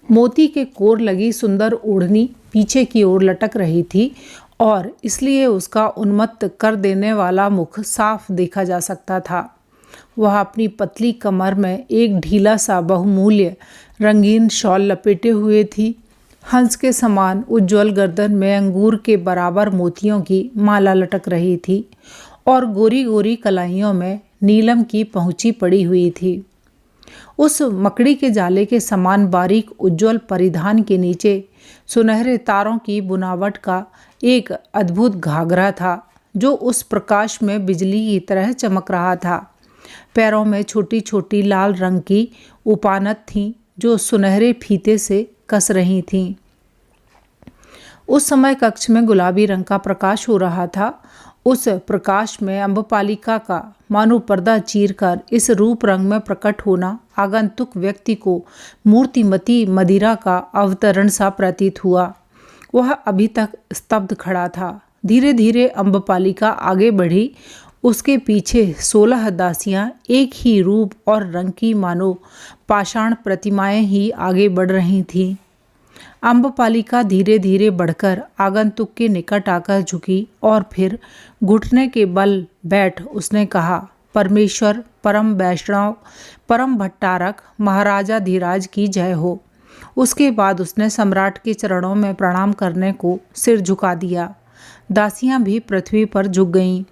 मोती के कोर लगी सुंदर ओढ़नी पीछे की ओर लटक रही थी और इसलिए उसका उन्मत्त कर देने वाला मुख साफ देखा जा सकता था। वह अपनी पतली कमर में एक ढीला सा बहुमूल्य रंगीन शॉल लपेटे हुए थी। हंस के समान उज्ज्वल गर्दन में अंगूर के बराबर मोतियों की माला लटक रही थी और गोरी गोरी कलाइयों में नीलम की पहुंची पड़ी हुई थी। उस मकड़ी के जाले के समान बारीक उज्ज्वल परिधान के नीचे सुनहरे तारों की बुनावट का एक अद्भुत घाघरा था जो उस प्रकाश में बिजली की तरह चमक रहा था। पैरों में छोटी छोटी लाल रंग की उपानत थीं जो सुनहरे फीते से कस रही थीं। उस समय कक्ष में गुलाबी रंग का प्रकाश हो रहा था। उस प्रकाश में अम्बपालिका का मानो पर्दा चीरकर इस रूप रंग में प्रकट होना आगंतुक व्यक्ति को मूर्तिमती मदिरा का अवतरण सा प्रतीत हुआ। वह अभी तक स्तब्ध खड़ा था। धीरे धीरे अम्बपालिका आगे बढ़ी। उसके पीछे 16 दासियां एक ही रूप और रंग की मानो पाषाण प्रतिमाएं ही आगे बढ़ रही थीं। अम्बपालिका धीरे धीरे बढ़कर आगंतुक के निकट आकर झुकी और फिर घुटने के बल बैठ उसने कहा, परमेश्वर, परम वैष्णव, परम भट्टारक महाराजा धीराज की जय हो। उसके बाद उसने सम्राट के चरणों में प्रणाम करने को सिर झुका दिया। दासियां भी पृथ्वी पर झुक गईं।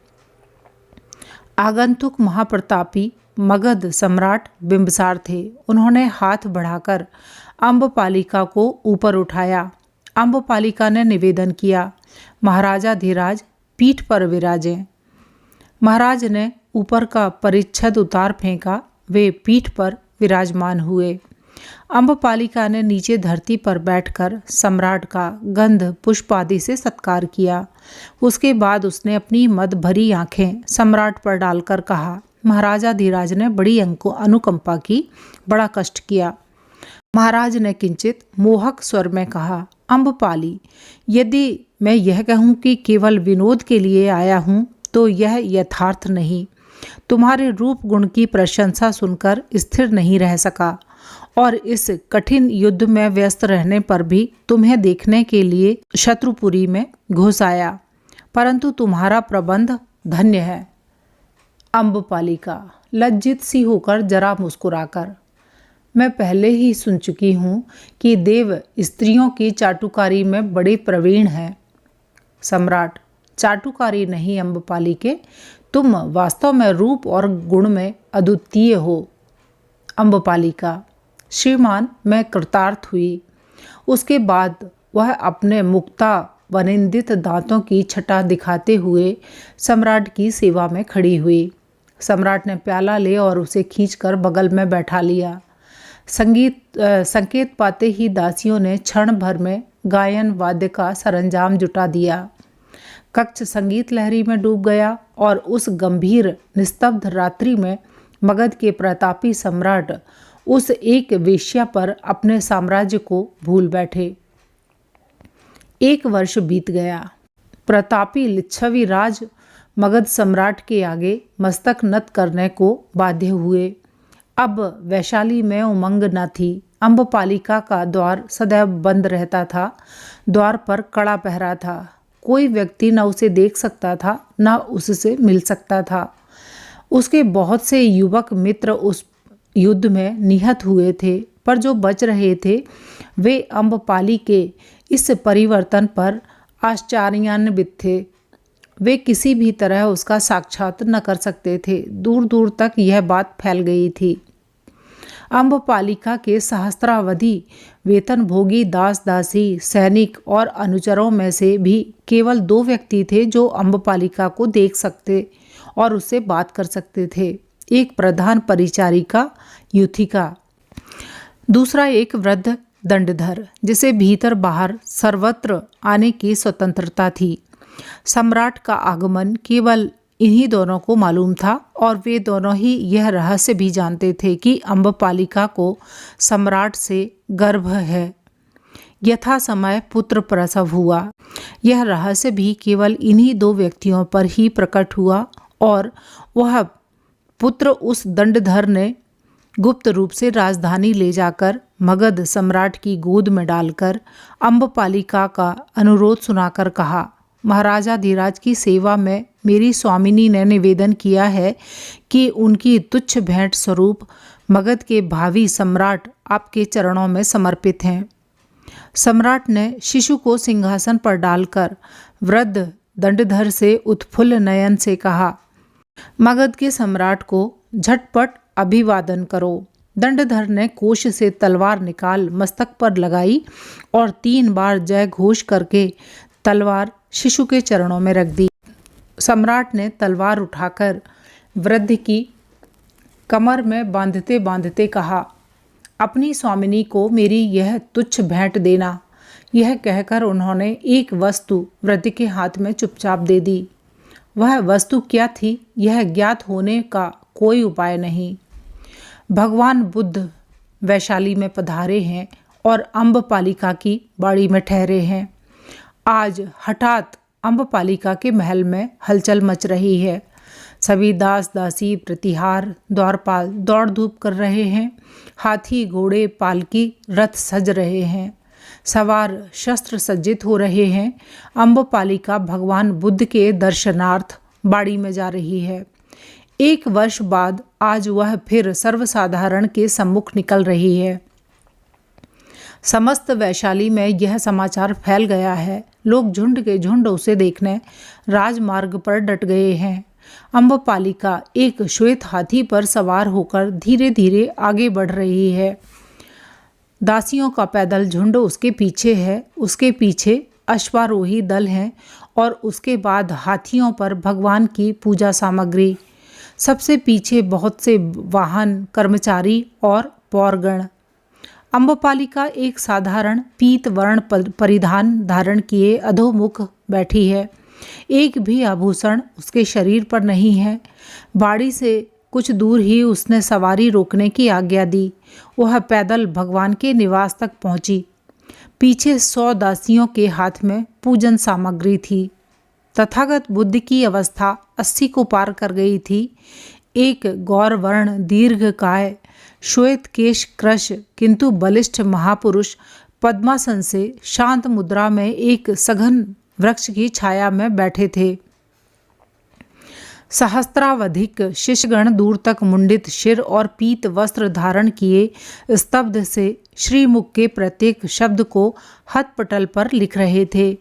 आगंतुक महाप्रतापी मगध सम्राट बिंबसार थे। उन्होंने हाथ बढ़ाकर अम्बपालिका को ऊपर उठाया। अम्बपालिका ने निवेदन किया, महाराजा धीराज पीठ पर विराजें। महाराज ने ऊपर का परिच्छद उतार फेंका। वे पीठ पर विराजमान हुए। अम्बपालिका ने नीचे धरती पर बैठकर सम्राट का गंध पुष्प आदि से सत्कार किया। उसके बाद उसने अपनी मद भरी आंखें सम्राट पर डालकर कहा, महाराजा धीराज ने बड़ी अनुकंपा की, बड़ा कष्ट किया। महाराज ने किंचित मोहक स्वर में कहा, अम्बपाली, यदि मैं यह कहूँ कि केवल विनोद के लिए आया हूँ तो यह यथार्थ नहीं। तुम्हारे रूप गुण की प्रशंसा सुनकर स्थिर नहीं रह सका और इस कठिन युद्ध में व्यस्त रहने पर भी तुम्हें देखने के लिए शत्रुपुरी में घुस आया, परंतु तुम्हारा प्रबंध धन्य है। अम्बपालिका लज्जित सी होकर जरा मुस्कुराकर, मैं पहले ही सुन चुकी हूँ कि देव स्त्रियों की चाटुकारी में बड़े प्रवीण हैं। सम्राट, चाटुकारी नहीं अम्बपालिके, तुम वास्तव में रूप और गुण में अद्वितीय हो। अम्बपालिका, श्रीमान, मैं कृतार्थ हुई। उसके बाद वह अपने मुक्ता वनिंदित दांतों की छटा दिखाते हुए सम्राट की सेवा में खड़ी हुई। सम्राट ने प्याला ले और उसे खींचकर बगल में बैठा लिया। संकेत पाते ही दासियों ने क्षण भर में गायन वाद्य का सरंजाम जुटा दिया। कक्ष संगीत लहरी में डूब गया और उस गंभीर निस्तब्ध रात्रि में मगध के प्रतापी सम्राट उस एक वेश्या पर अपने साम्राज्य को भूल बैठे। 1 वर्ष बीत गया। प्रतापी लिच्छवी राज मगध सम्राट के आगे मस्तक नत करने को बाध्य हुए। अब वैशाली में उमंग न थी। अम्बपालिका का द्वार सदैव बंद रहता था। द्वार पर कड़ा पहरा था। कोई व्यक्ति न उसे देख सकता था, न उससे मिल सकता था। उसके बहुत से युवक मित्र उस युद्ध में निहत हुए थे, पर जो बच रहे थे वे अम्बपाली के इस परिवर्तन पर आश्चर्यान्वित थे। वे किसी भी तरह उसका साक्षात न कर सकते थे। दूर दूर तक यह बात फैल गई थी। अम्बपालिका के सहस्त्रावधि वेतनभोगी दास दासी, सैनिक और अनुचरों में से भी केवल 2 व्यक्ति थे जो अम्बपालिका को देख सकते और उससे बात कर सकते थे। एक प्रधान परिचारिका युथिका, दूसरा एक वृद्ध दंडधर, जिसे भीतर बाहर सर्वत्र आने की स्वतंत्रता थी। सम्राट का आगमन केवल इन्हीं दोनों को मालूम था और वे दोनों ही यह रहस्य भी जानते थे कि अम्बपालिका को सम्राट से गर्भ है। यथा समय पुत्र प्रसव हुआ। यह रहस्य भी केवल इन्हीं 2 व्यक्तियों पर ही प्रकट हुआ और वह पुत्र उस दंडधर ने गुप्त रूप से राजधानी ले जाकर मगध सम्राट की गोद में डालकर अम्बपालिका का अनुरोध सुनाकर कहा, महाराजा धीराज की सेवा में मेरी स्वामिनी ने निवेदन किया है कि उनकी तुच्छ भेंट स्वरूप मगध के भावी सम्राट आपके चरणों में समर्पित हैं। सम्राट ने शिशु को सिंहासन पर डालकर वृद्ध दंडधर से उत्फुल्ल नयन से कहा, मगध के सम्राट को झटपट अभिवादन करो। दंडधर ने कोष से तलवार निकाल मस्तक पर लगाई और 3 बार जय घोष करके तलवार शिशु के चरणों में रख दी। सम्राट ने तलवार उठाकर वृद्ध की कमर में बांधते बांधते कहा, अपनी स्वामिनी को मेरी यह तुच्छ भेंट देना। यह कहकर उन्होंने एक वस्तु वृद्ध के हाथ में चुपचाप दे दी। वह वस्तु क्या थी यह ज्ञात होने का कोई उपाय नहीं। भगवान बुद्ध वैशाली में पधारे हैं और अम्बपालिका की बाड़ी में ठहरे हैं। आज हठात अम्बपालिका के महल में हलचल मच रही है। सभी दास दासी प्रतिहार द्वारपाल दौड़ धूप कर रहे हैं। हाथी घोड़े पालकी रथ सज रहे हैं। सवार शस्त्र सज्जित हो रहे हैं। अम्बपालिका भगवान बुद्ध के दर्शनार्थ बाड़ी में जा रही है। 1 वर्ष बाद आज वह फिर सर्वसाधारण के सम्मुख निकल रही है। समस्त वैशाली में यह समाचार फैल गया है। लोग झुंड के झुंड उसे देखने राजमार्ग पर डट गए हैं। अम्बपालिका एक श्वेत हाथी पर सवार होकर धीरे धीरे आगे बढ़ रही है। दासियों का पैदल झुंड उसके पीछे है। उसके पीछे अश्वारोही दल हैं और उसके बाद हाथियों पर भगवान की पूजा सामग्री। सबसे पीछे बहुत से वाहन, कर्मचारी और पौरगण। अम्बपालिका एक साधारण पीत वर्ण परिधान धारण किए अधोमुख बैठी है। एक भी आभूषण उसके शरीर पर नहीं है। बाड़ी से कुछ दूर ही उसने सवारी रोकने की आज्ञा दी। वह पैदल भगवान के निवास तक पहुंची। पीछे 100 दासियों के हाथ में पूजन सामग्री थी। तथागत बुद्ध की अवस्था 80 को पार कर गई थी। एक गौरवर्ण दीर्घकाय श्वेत केश कृश किंतु बलिष्ठ महापुरुष पद्मासन से शांत मुद्रा में एक सघन वृक्ष की छाया में बैठे थे। सहस्त्रावधिक शिष्यगण दूर तक मुंडित शिर और पीत वस्त्र धारण किए स्तब्ध से श्रीमुख के प्रत्येक शब्द को हथपटल पर लिख रहे थे।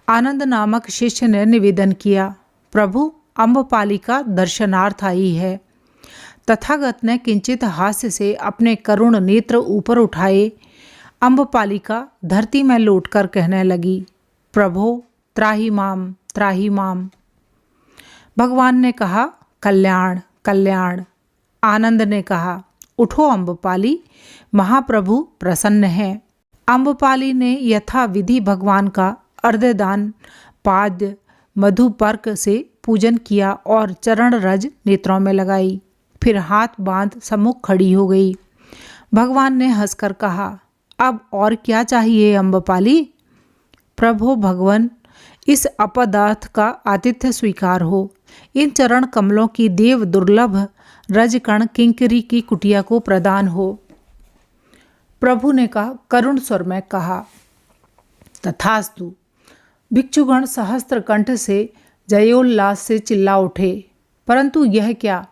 आनंद नामक शिष्य ने निवेदन किया, प्रभु अम्बपालिका दर्शनार्थ आई है। तथागत ने किंचित हास्य से अपने करुण नेत्र ऊपर उठाए। अम्बपालिका धरती में लौटकर कहने लगी, प्रभो त्राहि माम त्राहि माम। भगवान ने कहा, कल्याण कल्याण। आनंद ने कहा, उठो अम्बपाली, महाप्रभु प्रसन्न हैं। अम्बपाली ने यथा विधि भगवान का अर्धदान पाद्य मधुपर्क से पूजन किया और चरण रज नेत्रों में लगाई। फिर हाथ बांध सम्मुख खड़ी हो गई। भगवान ने हंसकर कहा, अब और क्या चाहिए अम्बपाली? प्रभो भगवान, इस अपदार्थ का आतिथ्य स्वीकार हो। इन चरण कमलों की देव दुर्लभ रजकण किंकरी की कुटिया को प्रदान हो। प्रभु ने कहा, करुण स्वर में कहा, तथास्तु। भिक्षुगण सहस्त्र कंठ से जयोल्लास से चिल्ला उठे, परंतु यह क्या,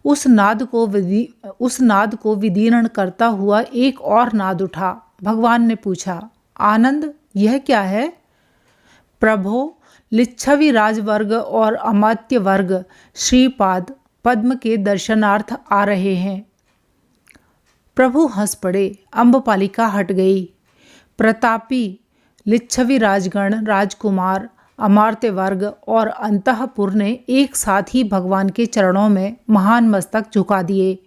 उस नाद को विदीर्ण करता हुआ एक और नाद उठा। भगवान ने पूछा, आनंद यह क्या है? प्रभो, लिच्छवी राजवर्ग और अमात्य वर्ग श्रीपाद पद्म के दर्शनार्थ आ रहे हैं। प्रभु हंस पड़े। अम्बपालिका हट गई। प्रतापी लिच्छवी राजगण, राजकुमार, अमात्य वर्ग और अंतःपुर ने एक साथ ही भगवान के चरणों में महान मस्तक झुका दिए।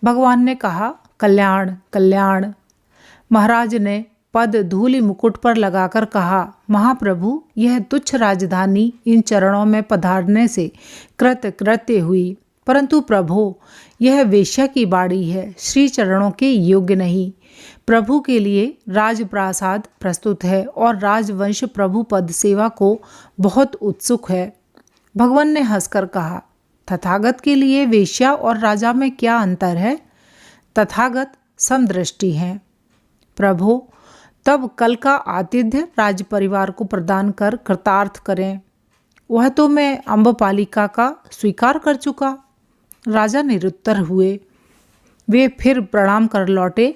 भगवान ने कहा, कल्याण कल्याण। महाराज ने पद धूलि मुकुट पर लगाकर कहा, महाप्रभु, यह तुच्छ राजधानी इन चरणों में पधारने से कृत्य हुई, परंतु प्रभो, यह वेश्या की बाड़ी है, श्री चरणों के योग्य नहीं। प्रभु के लिए राजप्रासाद प्रस्तुत है और राजवंश प्रभु पद सेवा को बहुत उत्सुक है। भगवान ने हंसकर कहा, तथागत के लिए वेश्या और राजा में क्या अंतर है? तथागत समदृष्टि हैं। प्रभो, तब कल का आतिथ्य राज परिवार को प्रदान कर कृतार्थ करें। वह तो मैं अम्बपालिका का स्वीकार कर चुका। राजा निरुत्तर हुए। वे फिर प्रणाम कर लौटे।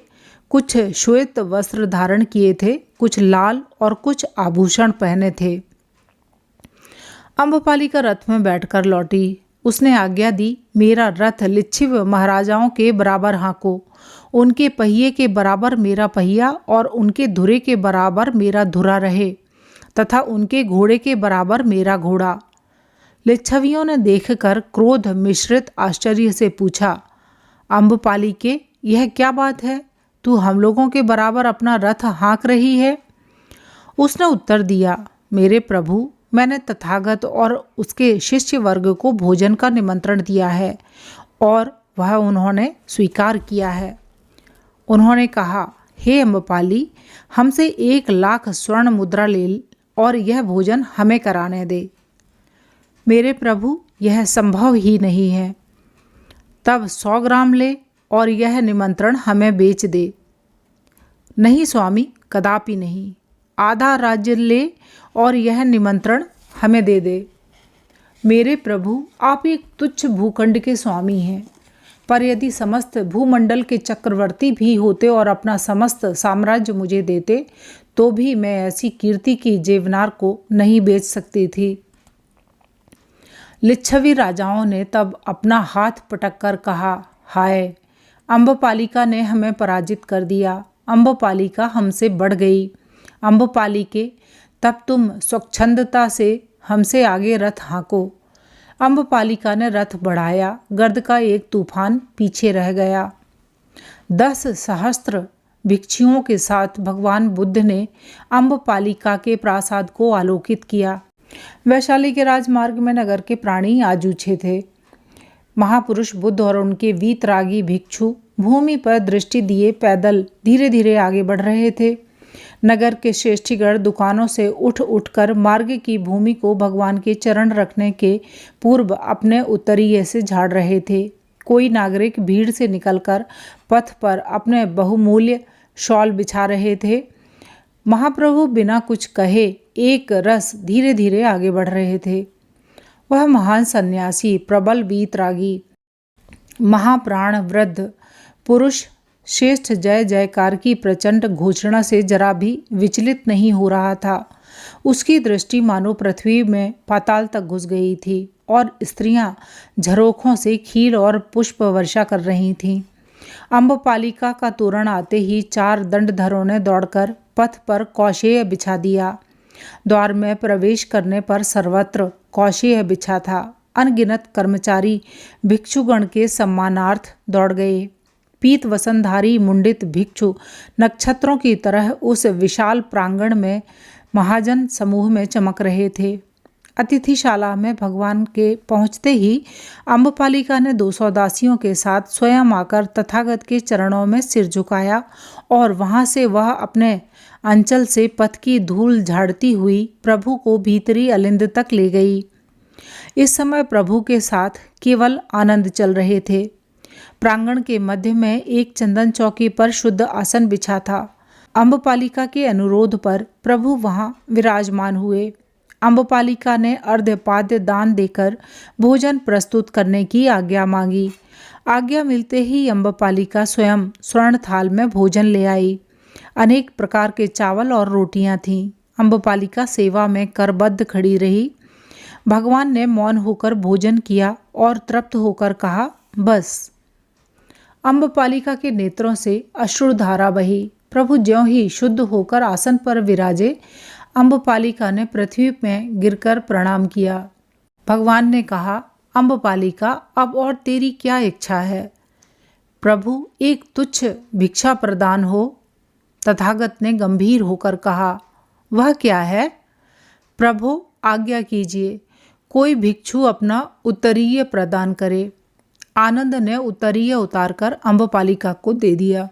कुछ श्वेत वस्त्र धारण किए थे, कुछ लाल और कुछ आभूषण पहने थे। अम्बपालिका रथ में बैठकर लौटी। उसने आज्ञा दी, मेरा रथ लिच्छिव महाराजाओं के बराबर हाँको, उनके पहिए के बराबर मेरा पहिया और उनके धुरे के बराबर मेरा धुरा रहे तथा उनके घोड़े के बराबर मेरा घोड़ा। लिच्छवियों ने देखकर क्रोध मिश्रित आश्चर्य से पूछा, अम्बपालिके, यह क्या बात है? तू हम लोगों के बराबर अपना रथ हाँक रही है? उसने उत्तर दिया, मेरे प्रभु, मैंने तथागत और उसके शिष्य वर्ग को भोजन का निमंत्रण दिया है और वह उन्होंने स्वीकार किया है। उन्होंने कहा, हे अम्बपाली, हमसे 1,00,000 स्वर्ण मुद्रा ले और यह भोजन हमें कराने दे। मेरे प्रभु, यह संभव ही नहीं है। तब 100 ग्राम ले और यह निमंत्रण हमें बेच दे। नहीं स्वामी, कदापि नहीं। आधा राज्य ले और यह निमंत्रण हमें दे दे। मेरे प्रभु, आप एक तुच्छ भूखंड के स्वामी हैं, पर यदि समस्त भूमंडल के चक्रवर्ती भी होते और अपना समस्त साम्राज्य मुझे देते, तो भी मैं ऐसी कीर्ति की जेवनार को नहीं बेच सकती थी। लिच्छवी राजाओं ने तब अपना हाथ पटक कर कहा, हाय, अम्बपालिका ने हमें पराजित कर दिया। अम्बपालिका हमसे बढ़ गई। अम्बपालिके, तब तुम स्वच्छंदता से हमसे आगे रथ हाँको। अम्बपालिका ने रथ बढ़ाया। गर्द का एक तूफान पीछे रह गया। 10 सहस्त्र भिक्षुओं के साथ भगवान बुद्ध ने अम्बपालिका के प्रासाद को आलोकित किया। वैशाली के राजमार्ग में नगर के प्राणी आज उछे थे। महापुरुष बुद्ध और उनके वीतरागी भिक्षु भूमि पर दृष्टि दिए पैदल धीरे धीरे आगे बढ़ रहे थे। नगर के श्रेष्ठीगण दुकानों से उठ कर मार्ग की भूमि को भगवान के चरण रखने के पूर्व अपने उत्तरीय से झाड़ रहे थे। कोई नागरिक भीड़ से निकलकर पथ पर अपने बहुमूल्य शॉल बिछा रहे थे। महाप्रभु बिना कुछ कहे एक रस धीरे धीरे आगे बढ़ रहे थे। वह महान सन्यासी, प्रबल वीतरागी, महाप्राण वृद्ध पुरुष श्रेष्ठ जय जयकार की प्रचंड घोषणा से जरा भी विचलित नहीं हो रहा था। उसकी दृष्टि मानो पृथ्वी में पाताल तक घुस गई थी और स्त्रियां झरोखों से खीर और पुष्प वर्षा कर रही थीं। अम्बपालिका का तोरण आते ही 4 दंडधरों ने दौड़कर पथ पर कौशेय बिछा दिया। द्वार में प्रवेश करने पर सर्वत्र कौशेय बिछा था। अनगिनत कर्मचारी भिक्षुगण के सम्मानार्थ दौड़ गए। पीत वसनधारी मुंडित भिक्षु नक्षत्रों की तरह उस विशाल प्रांगण में महाजन समूह में चमक रहे थे। अतिथिशाला में भगवान के पहुंचते ही अम्बपालिका ने 200 दासियों के साथ स्वयं आकर तथागत के चरणों में सिर झुकाया और वहां से वह अपने अंचल से पथ की धूल झाड़ती हुई प्रभु को भीतरी अलिंद तक ले गई। इस समय प्रभु के साथ केवल आनंद चल रहे थे। प्रांगण के मध्य में एक चंदन चौकी पर शुद्ध आसन बिछा था। अम्बपालिका के अनुरोध पर प्रभु वहां विराजमान हुए। अम्बपालिका ने अर्घ्यपाद्य दान देकर भोजन प्रस्तुत करने की आज्ञा मांगी। आज्ञा मिलते ही अम्बपालिका स्वयं स्वर्ण थाल में भोजन ले आई। अनेक प्रकार के चावल और रोटियां थीं। अम्बपालिका सेवा में करबद्ध खड़ी रही। भगवान ने मौन होकर भोजन किया और तृप्त होकर कहा, बस। अम्बपालिका के नेत्रों से अश्रुधारा बही। प्रभु ज्यों ही शुद्ध होकर आसन पर विराजे, अम्बपालिका ने पृथ्वी में गिरकर प्रणाम किया। भगवान ने कहा, अम्बपालिका, अब और तेरी क्या इच्छा है? प्रभु, एक तुच्छ भिक्षा प्रदान हो। तथागत ने गंभीर होकर कहा, वह क्या है? प्रभु, आज्ञा कीजिए, कोई भिक्षु अपना उत्तरीय प्रदान करे। आनंद ने उत्तरीय उतारकर अम्बपालिका को दे दिया।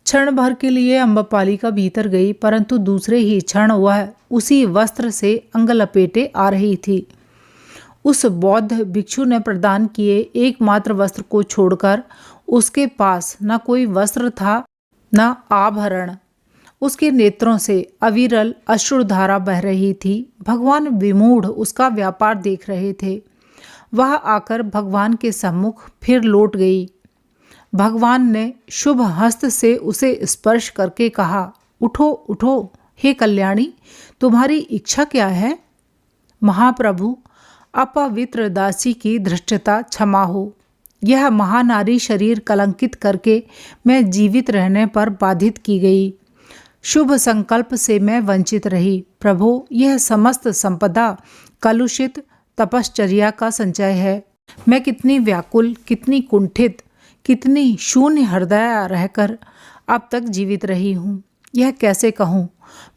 क्षण भर के लिए अम्बपालिका भीतर गई, परंतु दूसरे ही क्षण वह उसी वस्त्र से अंग लपेटे आ रही थी। उस बौद्ध भिक्षु ने प्रदान किए एकमात्र वस्त्र को छोड़कर उसके पास न कोई वस्त्र था न आभरण। उसके नेत्रों से अविरल अश्रुधारा बह रही थी। भगवान विमूढ़ उसका व्यापार देख रहे थे। वह आकर भगवान के सम्मुख फिर लौट गई। भगवान ने शुभ हस्त से उसे स्पर्श करके कहा, उठो उठो, हे कल्याणी, तुम्हारी इच्छा क्या है? महाप्रभु, अपवित्र दासी की धृष्टता क्षमा हो। यह महानारी शरीर कलंकित करके मैं जीवित रहने पर बाधित की गई। शुभ संकल्प से मैं वंचित रही। प्रभु, यह समस्त संपदा कलुषित तपश्चर्या का संचय है। मैं कितनी व्याकुल, कितनी कुंठित, कितनी शून्य हृदय रहकर अब तक जीवित रही हूँ। यह कैसे कहूँ?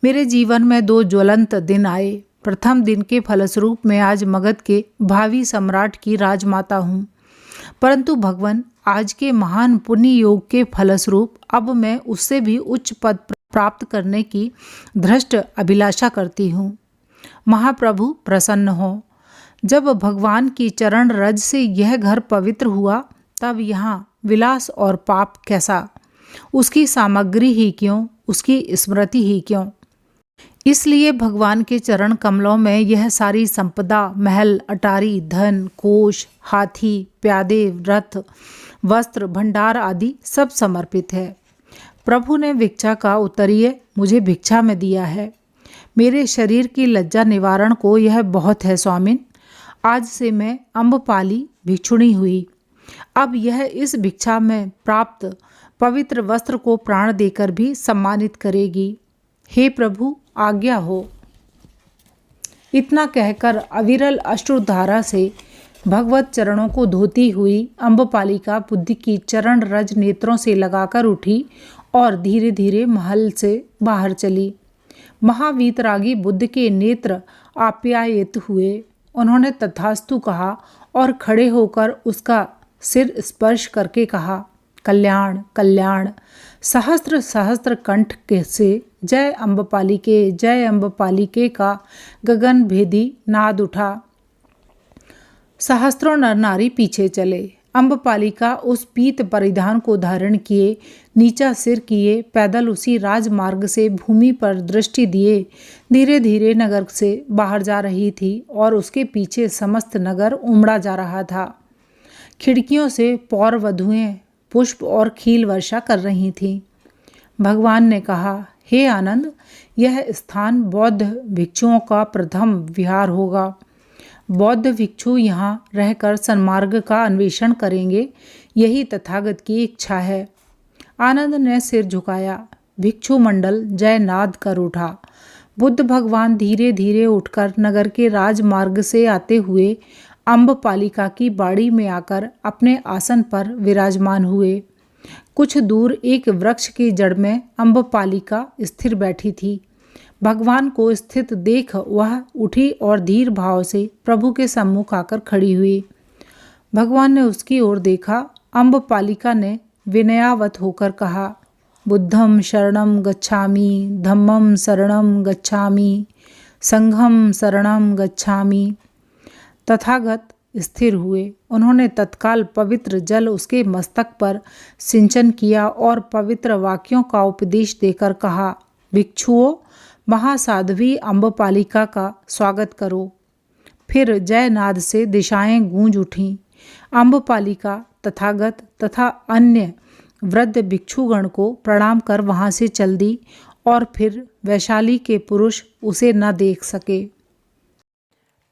मेरे जीवन में दो ज्वलंत दिन आए। प्रथम दिन के फलस्वरूप मैं आज मगध के भावी सम्राट की राजमाता हूँ, परंतु भगवान, आज के महान पुण्य योग के फलस्वरूप अब मैं उससे भी उच्च पद प्राप्त करने की धृष्ट अभिलाषा करती हूँ। महाप्रभु, प्रसन्न हो। जब भगवान की चरण रज से यह घर पवित्र हुआ, तब यहाँ विलास और पाप कैसा? उसकी सामग्री ही क्यों, उसकी स्मृति ही क्यों? इसलिए भगवान के चरण कमलों में यह सारी संपदा, महल, अटारी, धन, कोष, हाथी, प्यादे, रथ, वस्त्र, भंडार आदि सब समर्पित है। प्रभु ने भिक्षा का उत्तरीय मुझे भिक्षा में दिया है। मेरे शरीर की लज्जा निवारण को यह बहुत है स्वामिन। आज से मैं अम्बपाली भिक्षुणी हुई। अब यह इस भिक्षा में प्राप्त पवित्र वस्त्र को प्राण देकर भी सम्मानित करेगी। हे प्रभु, आज्ञा हो। इतना कहकर अविरल अश्रुधारा से भगवत चरणों को धोती हुई अम्बपालिका बुद्ध की चरण रज नेत्रों से लगाकर उठी और धीरे धीरे महल से बाहर चली। महावीतरागी बुद्ध के नेत्र आप्यायित हुए। उन्होंने तथास्तु कहा और खड़े होकर उसका सिर स्पर्श करके कहा, कल्याण कल्याण। सहस्त्र सहस्त्र कंठ के से जय अम्बपालिके का गगन भेदी नाद उठा। सहस्त्रों नर नारी पीछे चले। अम्बपालिका उस पीत परिधान को धारण किए, नीचा सिर किए, पैदल उसी राजमार्ग से भूमि पर दृष्टि दिए धीरे धीरे नगर से बाहर जा रही थी और उसके पीछे समस्त नगर उमड़ा जा रहा था। खिड़कियों से पौर वधुएं पुष्प और खील वर्षा कर रही थीं। भगवान ने कहा, हे आनंद, यह स्थान बौद्ध भिक्षुओं का प्रथम विहार होगा। बौद्ध भिक्षु यहाँ रहकर सन्मार्ग का अन्वेषण करेंगे, यही तथागत की इच्छा है। आनंद ने सिर झुकाया। भिक्षु मंडल जयनाद कर उठा। बुद्ध भगवान धीरे धीरे उठकर नगर के राजमार्ग से आते हुए अम्बपालिका की बाड़ी में आकर अपने आसन पर विराजमान हुए। कुछ दूर एक वृक्ष की जड़ में अम्बपालिका स्थिर बैठी थी। भगवान को स्थित देख वह उठी और धीर भाव से प्रभु के सम्मुख आकर खड़ी हुई। भगवान ने उसकी ओर देखा। अम्बपालिका ने विनयावत होकर कहा, बुद्धं शरणं गच्छामि, धम्मं शरणं गच्छामि, संघं शरणं गच्छामि। तथागत स्थिर हुए। उन्होंने तत्काल पवित्र जल उसके मस्तक पर सिंचन किया और पवित्र वाक्यों का उपदेश देकर कहा, भिक्षुओं, महासाध्वी अम्बपालिका का स्वागत करो। फिर जयनाद से दिशाएं गूंज उठीं। अम्बपालिका तथागत तथा अन्य वृद्ध भिक्षुगण को प्रणाम कर वहां से चल दी और फिर वैशाली के पुरुष उसे न देख सके।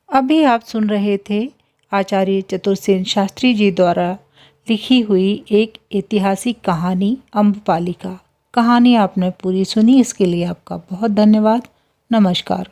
अभी आप सुन रहे थे आचार्य चतुरसेन शास्त्री जी द्वारा लिखी हुई एक ऐतिहासिक कहानी अम्बपालिका। कहानी आपने पूरी सुनी, इसके लिए आपका बहुत धन्यवाद। नमस्कार।